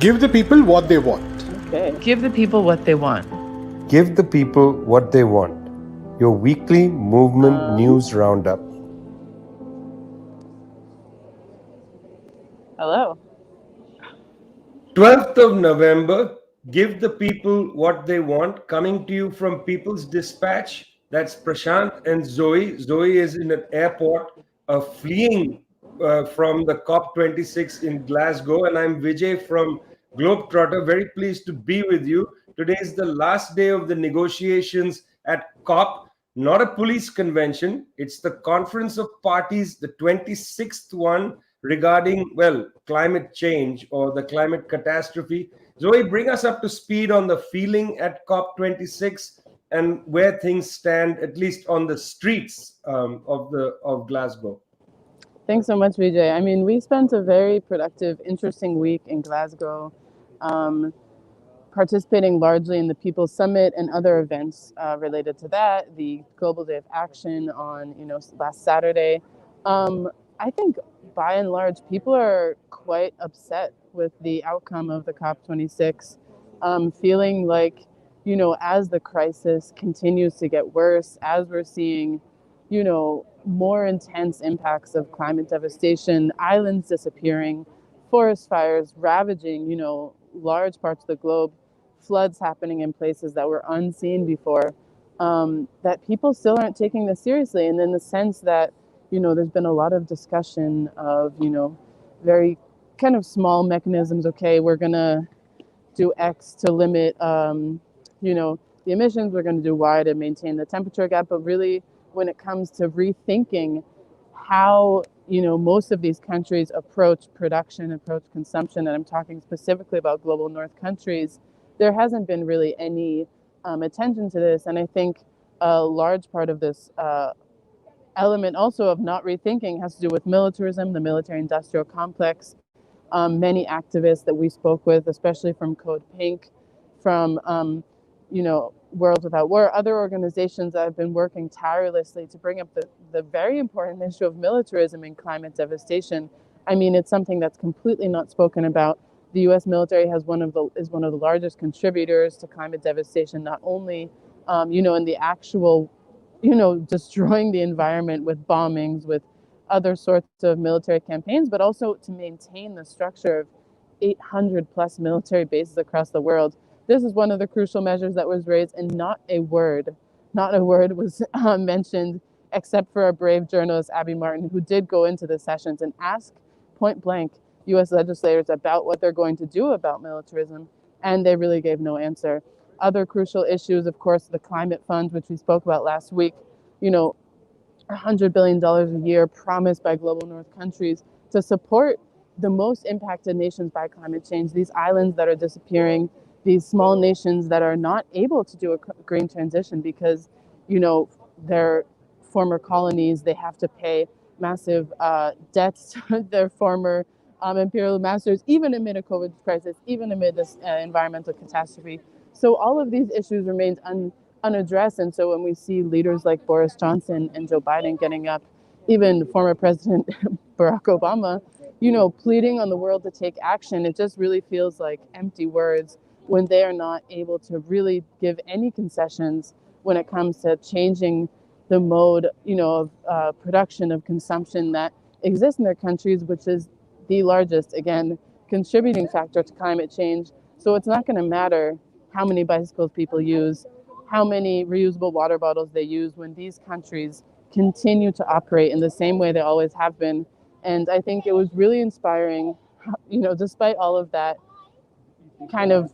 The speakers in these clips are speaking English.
Give the people what they want. Okay. Give the people what they want. Give the people what they want. Your weekly movement news roundup. Hello. 12th of November, give the people what they want. Coming to you from People's Dispatch. That's Prashant and Zoe. Zoe is in an airport fleeing from the COP26 in Glasgow. And I'm Vijay from Globetrotter. Very pleased to be with you. Today is the last day of the negotiations at COP. Not a police convention. It's the Conference of Parties, the 26th one regarding, well, climate change or the climate catastrophe. Zoe, bring us up to speed on the feeling at COP26 and where things stand, at least on the streets of Glasgow. Thanks so much, Vijay. I mean, we spent a very productive, interesting week in Glasgow, participating largely in the People's Summit and other events related to that, the Global Day of Action on, last Saturday. I think by and large, people are quite upset with the outcome of the COP26, feeling like, as the crisis continues to get worse, as we're seeing, more intense impacts of climate devastation, islands disappearing, forest fires ravaging, large parts of the globe, floods happening in places that were unseen before, that people still aren't taking this seriously. And in the sense that, there's been a lot of discussion of, very kind of small mechanisms. Okay, we're going to do X to limit, the emissions. We're going to do Y to maintain the temperature gap. But really, when it comes to rethinking how, most of these countries approach production, approach consumption, and I'm talking specifically about global north countries, there hasn't been really any attention to this. And I think a large part of this element also of not rethinking has to do with militarism, the military-industrial complex. Many activists that we spoke with, especially from Code Pink, from World Without War, other organizations that have been working tirelessly to bring up the very important issue of militarism and climate devastation. I mean, it's something that's completely not spoken about. The U.S. military is one of the largest contributors to climate devastation, not only in the actual destroying the environment with bombings, with other sorts of military campaigns, but also to maintain the structure of 800 plus military bases across the world. This is one of the crucial measures that was raised, and not a word was mentioned, except for a brave journalist, Abby Martin, who did go into the sessions and ask point blank U.S. legislators about what they're going to do about militarism, and they really gave no answer. Other crucial issues, of course, the climate fund, which we spoke about last week, $100 billion a year promised by global north countries to support the most impacted nations by climate change, these islands that are disappearing, these small nations that are not able to do a green transition because, their former colonies, they have to pay massive debts to their former imperial masters, even amid a COVID crisis, even amid this environmental catastrophe. So all of these issues remain unaddressed. And so when we see leaders like Boris Johnson and Joe Biden getting up, even former President Barack Obama, pleading on the world to take action, it just really feels like empty words when they are not able to really give any concessions when it comes to changing the mode, of production, of consumption that exists in their countries, which is the largest, again, contributing factor to climate change. So it's not going to matter how many bicycles people use, how many reusable water bottles they use when these countries continue to operate in the same way they always have been. And I think it was really inspiring, despite all of that kind of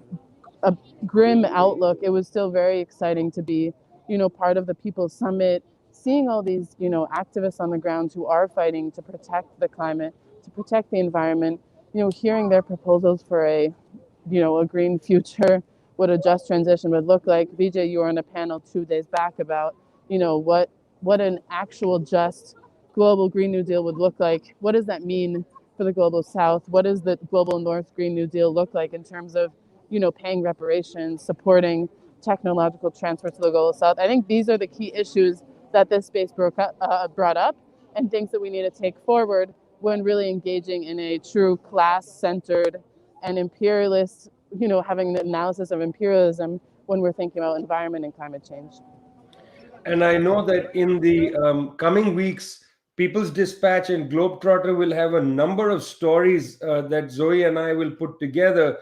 a grim outlook, it was still very exciting to be, part of the People's Summit, seeing all these, activists on the ground who are fighting to protect the climate, to protect the environment, hearing their proposals for a green future, what a just transition would look like. Vijay, you were on a panel 2 days back about, what an actual just global Green New Deal would look like. What does that mean for the global South? What does the global North Green New Deal look like in terms of, paying reparations, supporting technological transfer to the global South? I think these are the key issues that this space brought up, and things that we need to take forward when really engaging in a true class-centered and imperialists, having the analysis of imperialism when we're thinking about environment and climate change. And I know that in the coming weeks, People's Dispatch and Globetrotter will have a number of stories that Zoe and I will put together.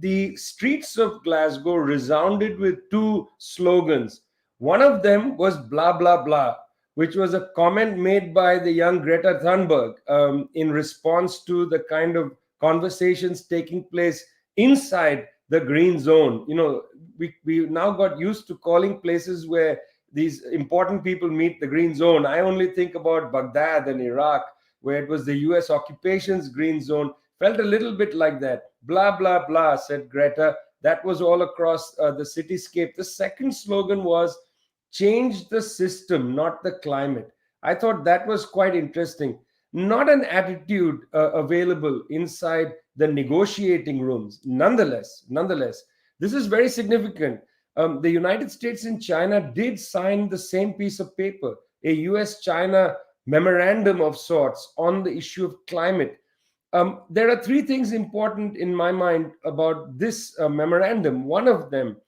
The streets of Glasgow resounded with two slogans. One of them was blah, blah, blah, which was a comment made by the young Greta Thunberg in response to the kind of conversations taking place inside the green zone. We now got used to calling places where these important people meet the green zone. I only think about Baghdad and Iraq, where it was the US occupation's green zone. Felt a little bit like that. Blah, blah, blah, said Greta. That was all across the cityscape. The second slogan was change the system, not the climate. I thought that was quite interesting. Not an attitude available inside the negotiating rooms. Nonetheless, this is very significant. The United States and China did sign the same piece of paper, a US-China memorandum of sorts on the issue of climate. There are three things important in my mind about this memorandum. One of them,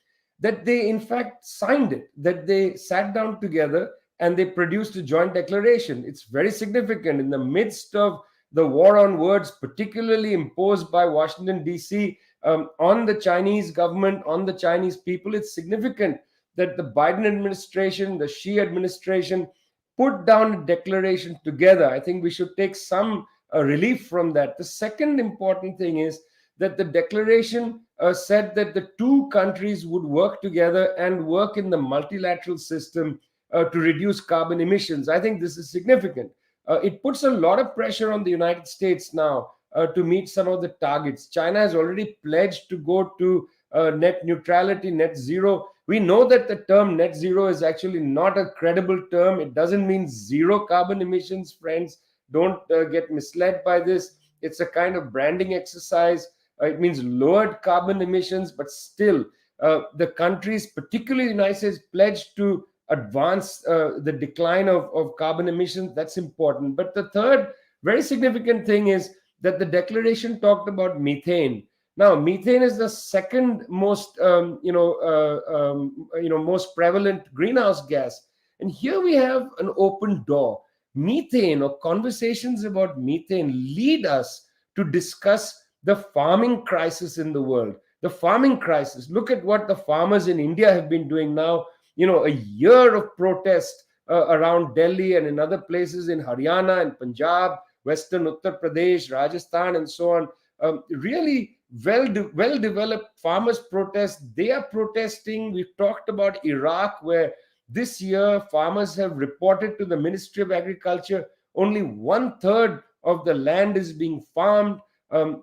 that they in fact signed it, that they sat down together and they produced a joint declaration. It's very significant in the midst of the war on words, particularly imposed by Washington, D.C., on the Chinese government, on the Chinese people. It's significant that the Biden administration, the Xi administration, put down a declaration together. I think we should take some relief from that. The second important thing is that the declaration said that the two countries would work together and work in the multilateral system to reduce carbon emissions. I think this is significant. It puts a lot of pressure on the United States now to meet some of the targets. China has already pledged to go to net neutrality, net zero. We know that the term net zero is actually not a credible term. It doesn't mean zero carbon emissions, friends. Don't get misled by this. It's a kind of branding exercise. It means lowered carbon emissions, but still the countries, particularly the United States, pledged to advance the decline of carbon emissions. That's important. But the third very significant thing is that the declaration talked about methane. Now, methane is the second most, most prevalent greenhouse gas, and here we have an open door. Methane, or conversations about methane, lead us to discuss the farming crisis in the world. The farming crisis. Look at what the farmers in India have been doing now. A year of protest around Delhi and in other places in Haryana and Punjab, Western Uttar Pradesh, Rajasthan, and so on. Really well-developed farmers protest. They are protesting. We've talked about Iraq, where this year farmers have reported to the Ministry of Agriculture only 1/3 of the land is being farmed.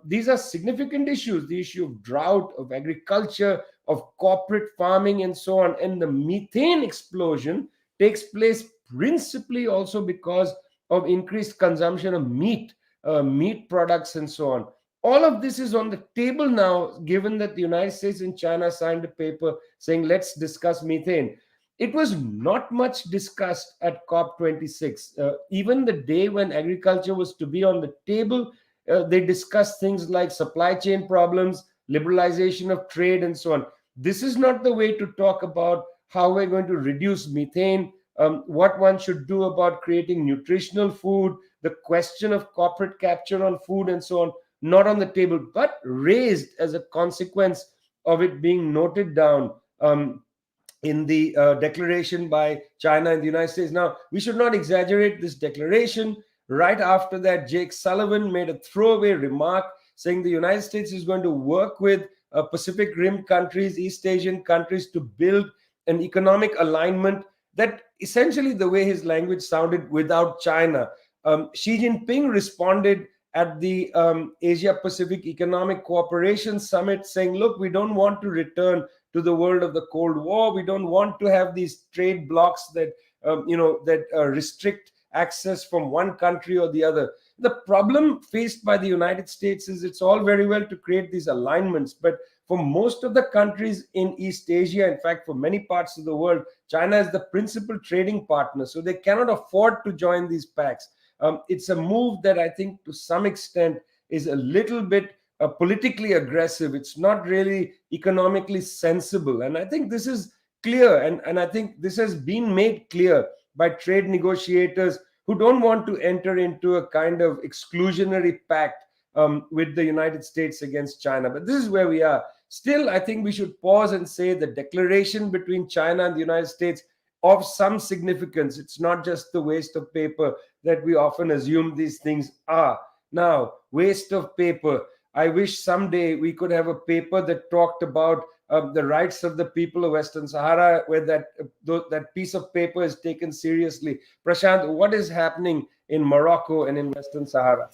These are significant issues, the issue of drought, of agriculture, of corporate farming, and so on. And the methane explosion takes place principally also because of increased consumption of meat products, and so on. All of this is on the table now, given that the United States and China signed a paper saying, let's discuss methane. It was not much discussed at COP26. Even the day when agriculture was to be on the table, they discussed things like supply chain problems, liberalization of trade, and so on. This is not the way to talk about how we're going to reduce methane, what one should do about creating nutritional food, the question of corporate capture on food, and so on. Not on the table, but raised as a consequence of it being noted down in the declaration by China and the United States. Now, we should not exaggerate this declaration. Right after that, Jake Sullivan made a throwaway remark saying the United States is going to work with Pacific Rim countries, East Asian countries, to build an economic alignment that essentially, the way his language sounded, without China. Xi Jinping responded at the Asia Pacific Economic Cooperation Summit saying, look, we don't want to return to the world of the Cold War. We don't want to have these trade blocks that restrict access from one country or the other. The problem faced by the United States is it's all very well to create these alignments, but for most of the countries in East Asia, in fact, for many parts of the world, China is the principal trading partner, so they cannot afford to join these pacts. It's a move that I think to some extent is a little bit politically aggressive. It's not really economically sensible. And I think this is clear. And I think this has been made clear by trade negotiators who don't want to enter into a kind of exclusionary pact with the United States against China. But this is where we are. Still, I think we should pause and say the declaration between China and the United States of some significance. It's not just the waste of paper that we often assume these things are. Now, waste of paper. I wish someday we could have a paper that talked about the rights of the people of Western Sahara, where that piece of paper is taken seriously. Prashant, what is happening in Morocco and in Western Sahara?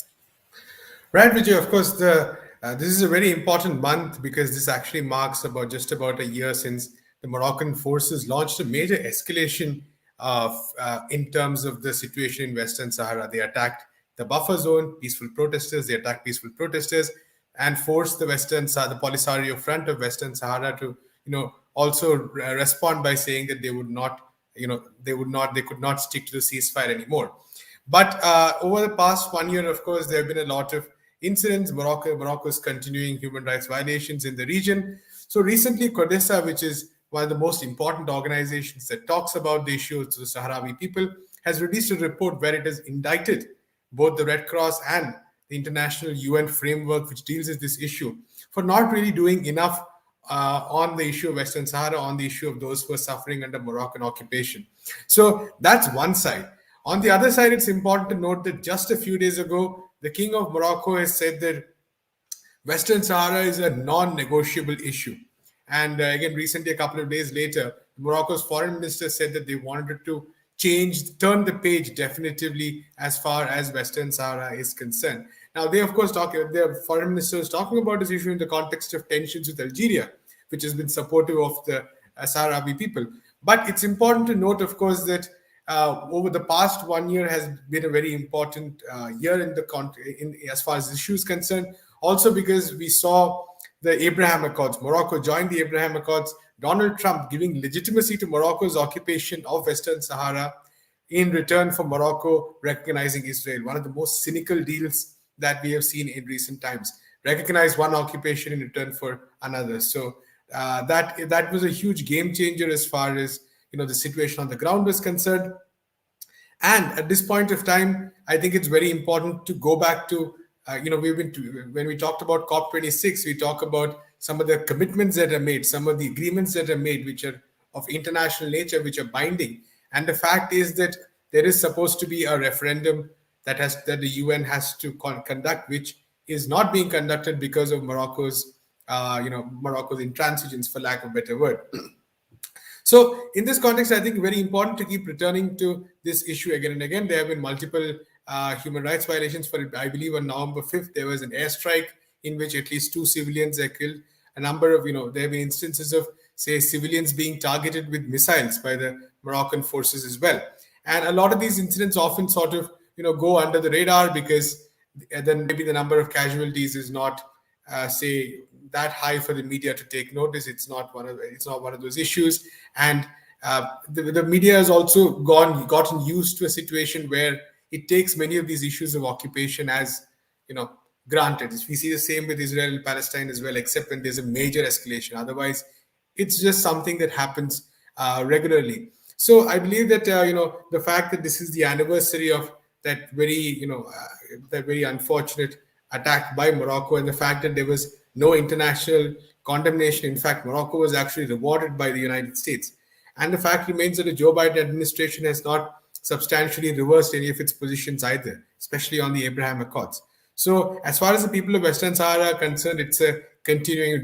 Right, Vijay. Of course, this is a very important month because this actually marks just about a year since the Moroccan forces launched a major escalation in terms of the situation in Western Sahara. They attacked the buffer zone, peaceful protesters. They attacked peaceful protesters and forced the Polisario Front of Western Sahara to, also respond by saying that they could not stick to the ceasefire anymore. But over the past 1 year, of course, there have been a lot of incidents. Morocco is continuing human rights violations in the region. So recently, CODESA, which is one of the most important organizations that talks about the issues of the Sahrawi people, has released a report where it has indicted both the Red Cross and the international UN framework which deals with this issue for not really doing enough on the issue of Western Sahara, on the issue of those who are suffering under Moroccan occupation. So that's one side. On the other side, it's important to note that just a few days ago, the King of Morocco has said that Western Sahara is a non-negotiable issue. And again, recently, a couple of days later, Morocco's foreign minister said that they wanted to turn the page definitively as far as Western Sahara is concerned. Now, they, of course, their foreign minister is talking about this issue in the context of tensions with Algeria, which has been supportive of the Sahrawi people. But it's important to note, of course, that over the past 1 year has been a very important year as far as issues concerned. Also because we saw the Abraham Accords. Morocco joined the Abraham Accords. Donald Trump giving legitimacy to Morocco's occupation of Western Sahara in return for Morocco recognizing Israel. One of the most cynical deals that we have seen in recent times. Recognize one occupation in return for another. So that was a huge game changer as far as the situation on the ground was concerned. And at this point of time, I think it's very important to go back to, when we talked about COP26, we talk about some of the commitments that are made, some of the agreements that are made, which are of international nature, which are binding. And the fact is that there is supposed to be a referendum that the UN has to conduct, which is not being conducted because of Morocco's intransigence, for lack of a better word. So in this context, I think very important to keep returning to this issue again and again. There have been multiple human rights violations. I believe on November 5th, there was an airstrike in which at least 2 civilians are killed. A number of, there have been instances of, say, civilians being targeted with missiles by the Moroccan forces as well. And a lot of these incidents often sort of, go under the radar because then maybe the number of casualties is not, say, that high for the media to take notice. It's not one of those issues. And the media has also gotten used to a situation where it takes many of these issues of occupation as, granted. We see the same with Israel and Palestine as well, except when there's a major escalation. Otherwise, it's just something that happens regularly. So I believe that, the fact that this is the anniversary of that very unfortunate attack by Morocco, and the fact that there was no international condemnation. In fact, Morocco was actually rewarded by the United States. And the fact remains that the Joe Biden administration has not substantially reversed any of its positions either, especially on the Abraham Accords. So as far as the people of Western Sahara are concerned, it's a continuing.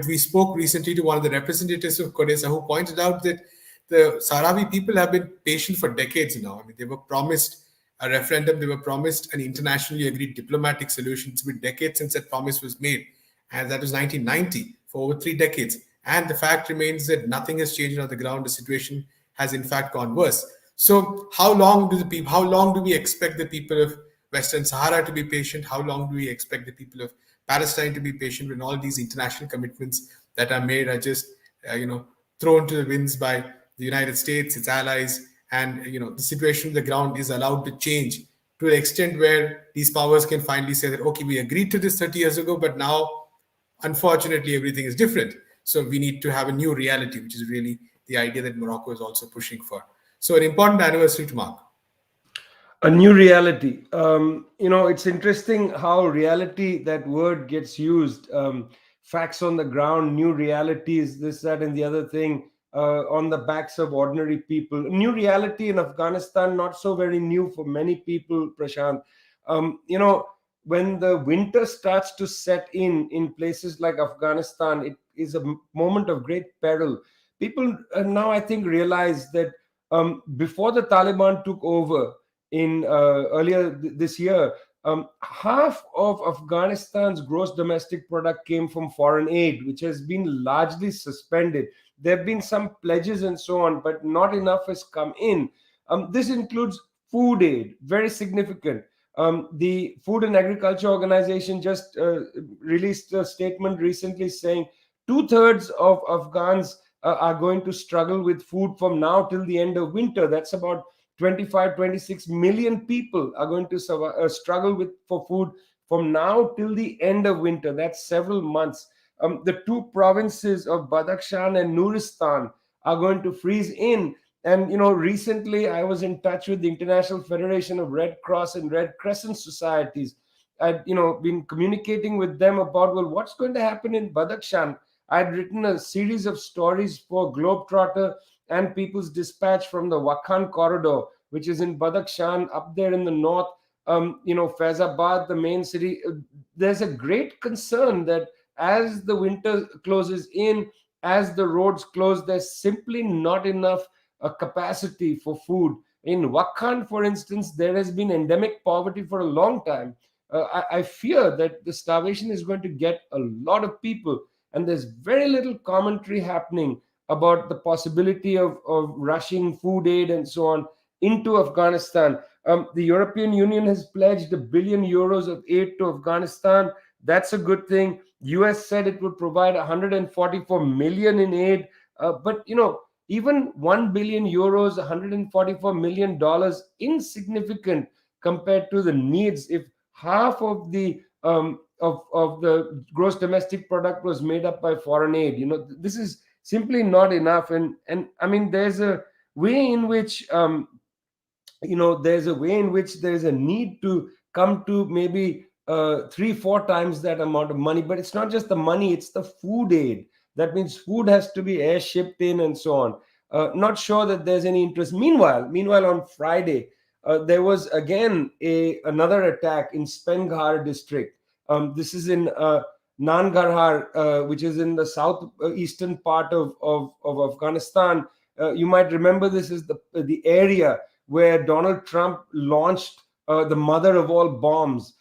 We spoke recently to one of the representatives of CODESA who pointed out that the Sahrawi people have been patient for decades now. I mean, they were promised a referendum, they were promised an internationally agreed diplomatic solution. It's been decades since that promise was made, and that was 1990, for over 3 decades. And the fact remains that nothing has changed on the ground. The situation has in fact gone worse. So how long do we expect the people of Western Sahara to be patient? How long do we expect the people of Palestine to be patient when all these international commitments that are made are just thrown to the winds by the United States, its allies, and the situation on the ground is allowed to change to an extent where these powers can finally say that, okay, we agreed to this 30 years ago, but now, unfortunately, everything is different. So we need to have a new reality, which is really the idea that Morocco is also pushing for. So an important anniversary to mark. A new reality. It's interesting how reality, that word, gets used. Facts on the ground, new realities, this, that, and the other thing, on the backs of ordinary people. New reality in Afghanistan, not so very new for many people, Prashant. When the winter starts to set in places like Afghanistan, it is a moment of great peril. People now, I think, realize that before the Taliban took over, in earlier this year, half of Afghanistan's gross domestic product came from foreign aid, which has been largely suspended. There have been some pledges and so on, but not enough has come in. This includes food aid, very significant. The Food and Agriculture Organization just released a statement recently saying 2/3 of Afghans are going to struggle with food from now till the end of winter. That's about 25-26 million people are going to struggle for food from now till the end of winter. That's several months. The two provinces of Badakhshan and Nuristan are going to freeze in. And recently I was in touch with the International Federation of Red Cross and Red Crescent Societies. I'd been communicating with them about, well, what's going to happen in Badakhshan. I'd written a series of stories for Globetrotter and People's Dispatch from the Wakhan corridor, which is in Badakhshan, up there in the north. Faizabad, the main city. There's a great concern that as the winter closes in, as the roads close, there's simply not enough capacity for food. In Wakhan, for instance, there has been endemic poverty for a long time. I fear that the starvation is going to get a lot of people, and there's very little commentary happening about the possibility of rushing food aid and so on into Afghanistan. The European Union has pledged €1 billion of aid to Afghanistan. That's a good thing. US said it would provide 144 million in aid. But even €1 billion, $144 million, insignificant compared to the needs. If half of the of the gross domestic product was made up by foreign aid, this is simply not enough. And I mean, there's a way in which there's a need to come to maybe 3-4 times that amount of money. But it's not just the money, it's the food aid. That means food has to be air shipped in and so on. Not sure that there's any interest. Meanwhile, on Friday, there was again another attack in Spenghar district. This is in Nangarhar, which is in the southeastern part of Afghanistan. You might remember this is the area where Donald Trump launched the mother of all bombs.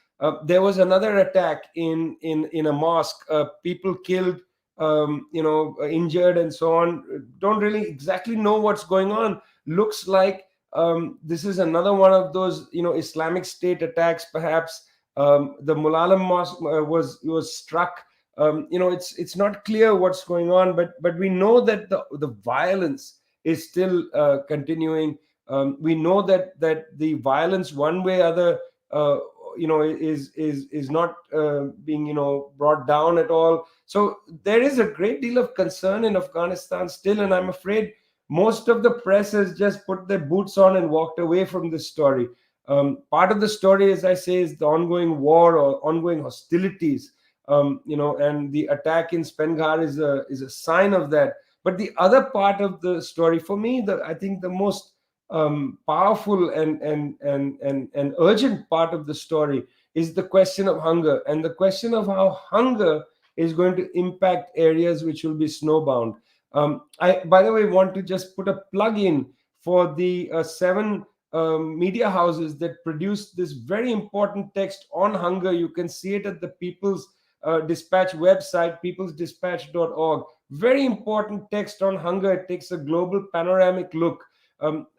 There was another attack in a mosque. People killed, injured and so on. Don't really exactly know what's going on. Looks like this is another one of those, Islamic State attacks, perhaps. The Mulalam Mosque was struck. It's not clear what's going on, but we know that the violence is still continuing. We know that the violence, one way or other, is not being brought down at all. So there is a great deal of concern in Afghanistan still, and I'm afraid most of the press has just put their boots on and walked away from this story. Part of the story, as I say, is the ongoing war or ongoing hostilities, and the attack in Spenghar is a sign of that. But the other part of the story, for me, I think the most powerful and urgent part of the story is the question of hunger, and the question of how hunger is going to impact areas which will be snowbound. I, by the way, want to just put a plug in for the 7 media houses that produced this very important text on hunger. You can see it at the People's Dispatch website, peoplesdispatch.org. Very important text on hunger. It takes a global panoramic look.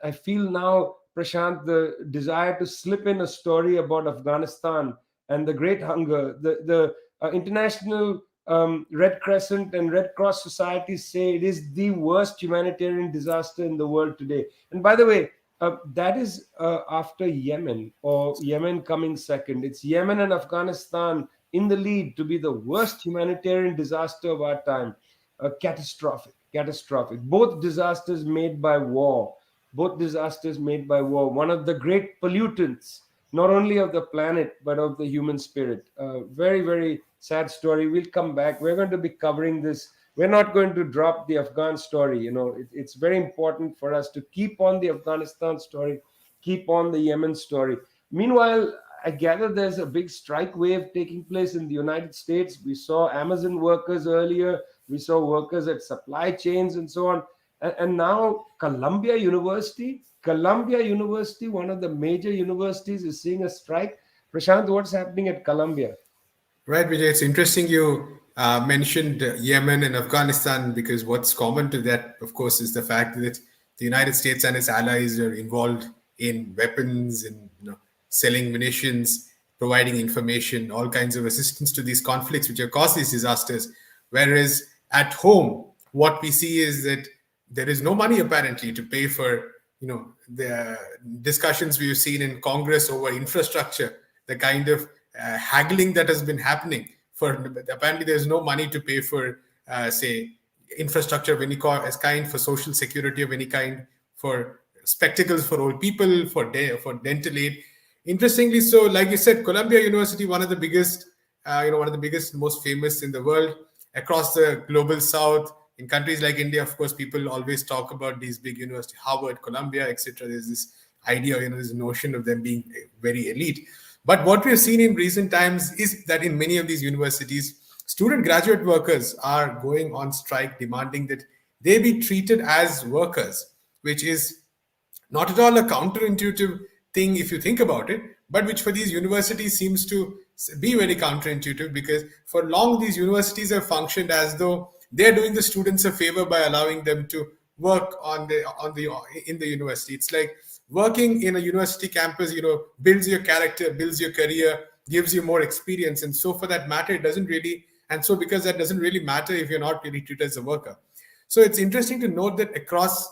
I feel now, Prashant, the desire to slip in a story about Afghanistan and the great hunger. The international Red Crescent and Red Cross societies say it is the worst humanitarian disaster in the world today. And by the way, That is after Yemen, or Yemen coming second. It's Yemen and Afghanistan in the lead to be the worst humanitarian disaster of our time. Catastrophic, catastrophic. Both disasters made by war. Both disasters made by war. One of the great pollutants, not only of the planet, but of the human spirit. Very, very sad story. We'll come back. We're going to be covering this. We're not going to drop the Afghan story. It's very important for us to keep on the Afghanistan story, keep on the Yemen story. Meanwhile, I gather there's a big strike wave taking place in the United States. We saw Amazon workers earlier. We saw workers at supply chains and so on. And now Columbia University, one of the major universities, is seeing a strike. Prashant, what's happening at Columbia? Right, Vijay. It's interesting you mentioned Yemen and Afghanistan, because what's common to that, of course, is the fact that the United States and its allies are involved in weapons and selling munitions, providing information, all kinds of assistance to these conflicts which have caused these disasters. Whereas at home, what we see is that there is no money apparently to pay for the discussions we've seen in Congress over infrastructure, the kind of haggling that has been happening. For apparently there's no money to pay for say infrastructure of any kind, for social security of any kind, for spectacles for old people, for dental aid. Interestingly, so like you said, Columbia University, one of the biggest one of the biggest, most famous in the world, across the global south. In countries like India, of course, people always talk about these big universities, Harvard, Columbia, etc. There's this idea, this notion of them being very elite. But what we've seen in recent times is that in many of these universities, student graduate workers are going on strike, demanding that they be treated as workers, which is not at all a counterintuitive thing if you think about it, but which for these universities seems to be very counterintuitive, because for long these universities have functioned as though they're doing the students a favor by allowing them to work in the university. It's like working in a university campus, builds your character, builds your career, gives you more experience. And so for that matter, it doesn't really, and so because that doesn't really matter if you're not really treated as a worker. So it's interesting to note that across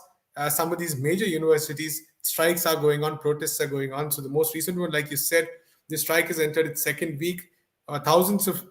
some of these major universities, strikes are going on, protests are going on. So the most recent one, like you said, the strike has entered its second week. Thousands of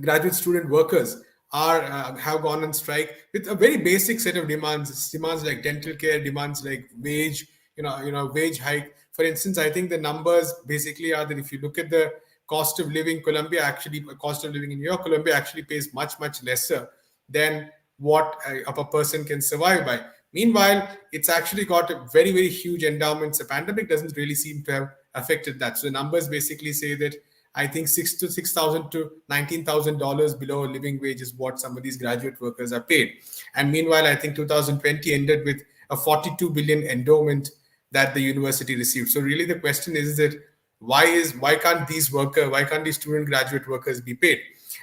graduate student workers have gone on strike with a very basic set of demands like dental care, demands like wage, wage hike. For instance, I think the numbers basically are that if you look at the cost of living, cost of living in New York, Columbia actually pays much, much lesser than what a person can survive by. Meanwhile, it's actually got a very, very huge endowments. The pandemic doesn't really seem to have affected that. So the numbers basically say that I think $6,000 to $19,000 below a living wage is what some of these graduate workers are paid. And meanwhile, I think 2020 ended with a 42 billion endowment that the university received. So really the question is that why can't these student graduate workers be paid?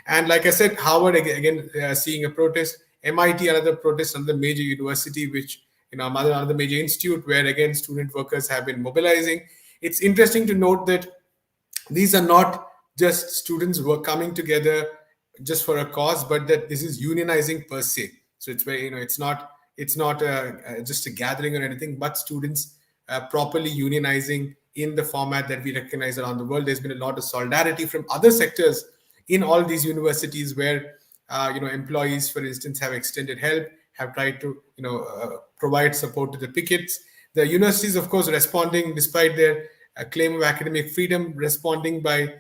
And like I said, Harvard again seeing a protest, MIT another protest, another major university, which another major institute where again student workers have been mobilizing. It's interesting to note that these are not just students who are coming together just for a cause, but that this is unionizing per se. So it's very, it's not just a gathering or anything, but students properly unionizing in the format that we recognize around the world. There's been a lot of solidarity from other sectors in all these universities where employees, for instance, have extended help, have tried to provide support to the pickets. The universities, of course, responding despite their claim of academic freedom, responding by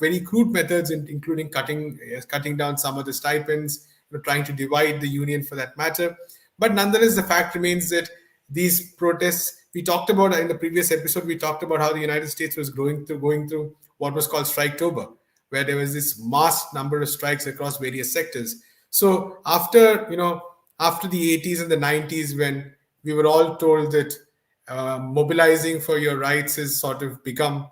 very crude methods, including cutting down some of the stipends, trying to divide the union for that matter. But nonetheless, the fact remains that these protests, we talked about in the previous episode, we talked about how the United States was going through what was called Striketober, where there was this mass number of strikes across various sectors. So after the 80s and the 90s, when we were all told that mobilizing for your rights is sort of become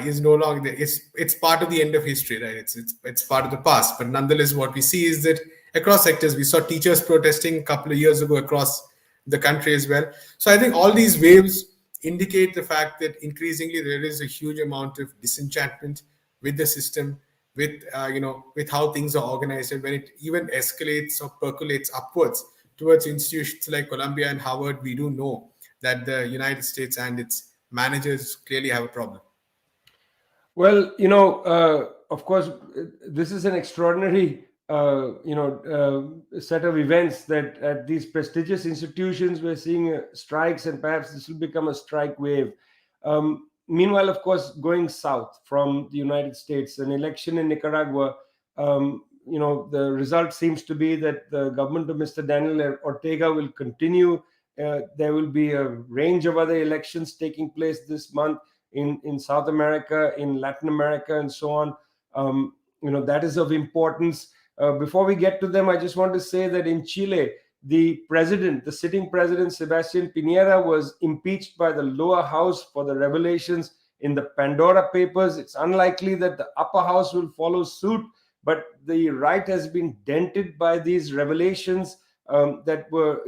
is no longer, it's part of the end of history, right? It's part of the past. But nonetheless, what we see is that across sectors, we saw teachers protesting a couple of years ago across the country as well. So I think all these waves indicate the fact that increasingly there is a huge amount of disenchantment with the system, with how things are organized, and when it even escalates or percolates upwards towards institutions like Columbia and Harvard, we do know that the United States and its managers clearly have a problem? Well, of course, this is an extraordinary, set of events that at these prestigious institutions we're seeing strikes, and perhaps this will become a strike wave. Meanwhile, of course, going south from the United States, an election in Nicaragua, the result seems to be that the government of Mr. Daniel Ortega will continue. There will be a range of other elections taking place this month in South America, in Latin America, and so on. That is of importance. Before we get to them, I just want to say that in Chile, the sitting president, Sebastián Piñera, was impeached by the lower house for the revelations in the Pandora Papers. It's unlikely that the upper house will follow suit, but the right has been dented by these revelations that were,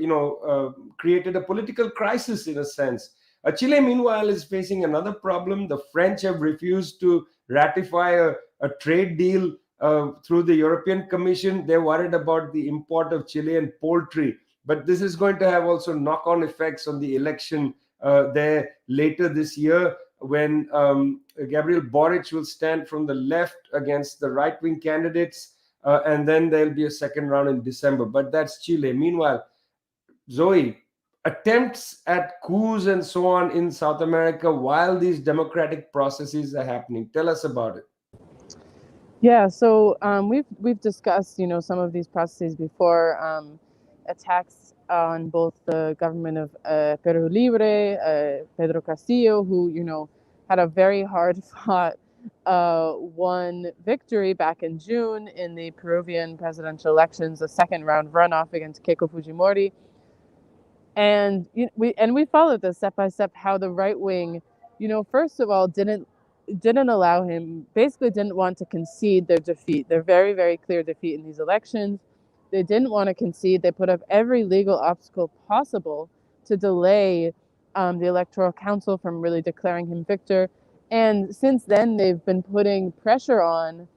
created a political crisis in a sense. Chile, meanwhile, is facing another problem. The French have refused to ratify a trade deal through the European Commission. They're worried about the import of Chilean poultry. But this is going to have also knock-on effects on the election there later this year, when Gabriel Boric will stand from the left against the right-wing candidates. And then there'll be a second round in December. But that's Chile. Meanwhile, Zoe, attempts at coups and so on in South America while these democratic processes are happening. Tell us about it. Yeah, so we've discussed some of these processes before. Attacks on both the government of Peru Libre, Pedro Castillo, who had a very hard fought won victory back in June in the Peruvian presidential elections, the second round runoff against Keiko Fujimori. And we followed this step by step, how the right wing, first of all, didn't allow him, basically didn't want to concede their defeat, their very, very clear defeat in these elections. They didn't want to concede. They put up every legal obstacle possible to delay the Electoral Council from really declaring him victor. And since then, they've been putting pressure on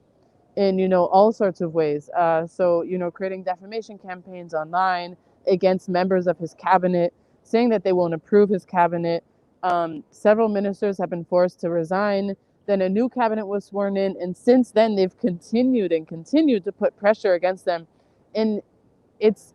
in all sorts of ways. So creating defamation campaigns online against members of his cabinet, saying that they won't approve his cabinet. Several ministers have been forced to resign. Then a new cabinet was sworn in, and since then they've continued to put pressure against them. And it's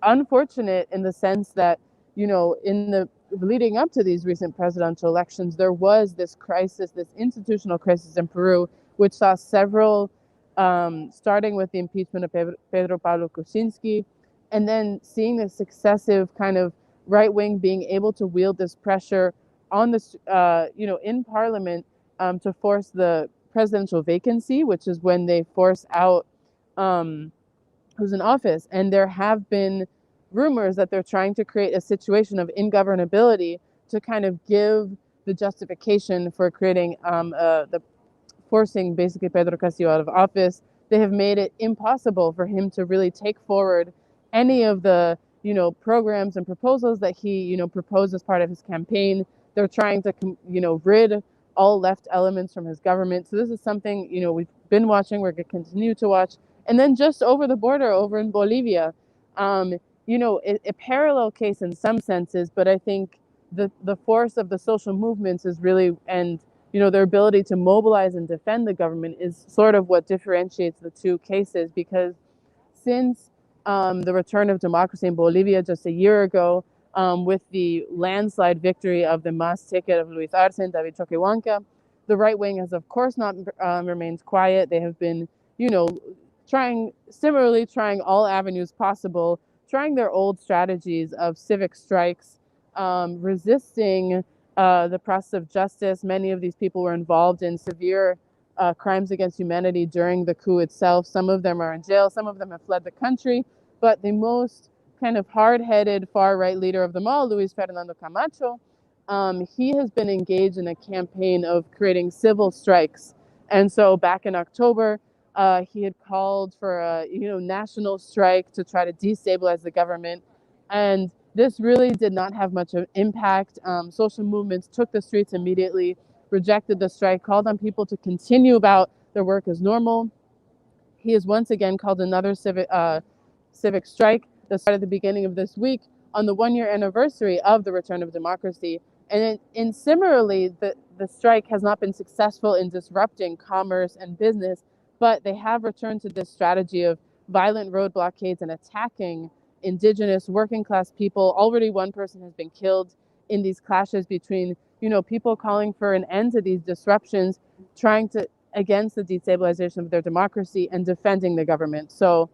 unfortunate in the sense that in the leading up to these recent presidential elections, there was this crisis, this institutional crisis in Peru, which saw several, starting with the impeachment of Pedro Pablo Kuczynski, and then seeing the successive kind of right wing being able to wield this pressure on this, in parliament to force the presidential vacancy, which is when they force out who's in office. And there have been rumors that they're trying to create a situation of ingovernability to kind of give the justification for creating the forcing basically Pedro Castillo out of office. They have made it impossible for him to really take forward any of the programs and proposals that he proposed as part of his campaign. They're trying to rid all left elements from his government. So this is something we've been watching, we're going to continue to watch. And then just over the border, over in Bolivia, a parallel case in some senses, but I think the force of the social movements is really, and their ability to mobilize and defend the government is sort of what differentiates the two cases. Because since the return of democracy in Bolivia just a year ago, with the landslide victory of the MAS ticket of Luis Arce and David Choquehuanca, the right wing has, of course, not remained quiet. They have been, trying all avenues possible, trying their old strategies of civic strikes, resisting the process of justice. Many of these people were involved in severe crimes against humanity during the coup itself. Some of them are in jail. Some of them have fled the country. But the most kind of hard-headed far-right leader of them all, Luis Fernando Camacho, he has been engaged in a campaign of creating civil strikes. And so back in October, he had called for a national strike to try to destabilize the government. And this really did not have much of an impact. Social movements took the streets immediately, rejected the strike, called on people to continue about their work as normal. He has once again called another civic strike that started at the beginning of this week, on the 1 year anniversary of the return of democracy. And similarly, the strike has not been successful in disrupting commerce and business, but they have returned to this strategy of violent road blockades and attacking indigenous working class people. Already one person has been killed in these clashes between, people calling for an end to these disruptions, trying to against the destabilization of their democracy and defending the government. So,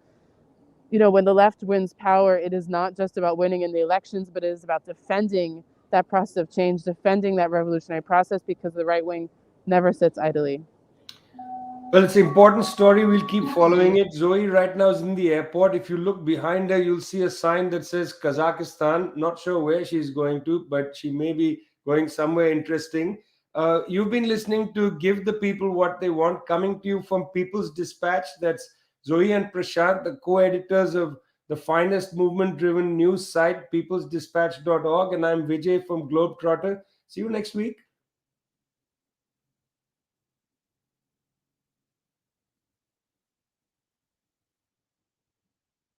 when the left wins power, it is not just about winning in the elections, but it is about defending that process of change, defending that revolutionary process, because the right wing never sits idly. Well, it's an important story. We'll keep following it. Zoe right now is in the airport. If you look behind her, you'll see a sign that says Kazakhstan. Not sure where she's going to, but she may be going somewhere interesting. You've been listening to Give the People What They Want, coming to you from People's Dispatch. That's Zoe and Prashant, the co-editors of the finest movement-driven news site, peoplesdispatch.org. And I'm Vijay from Globetrotter. See you next week.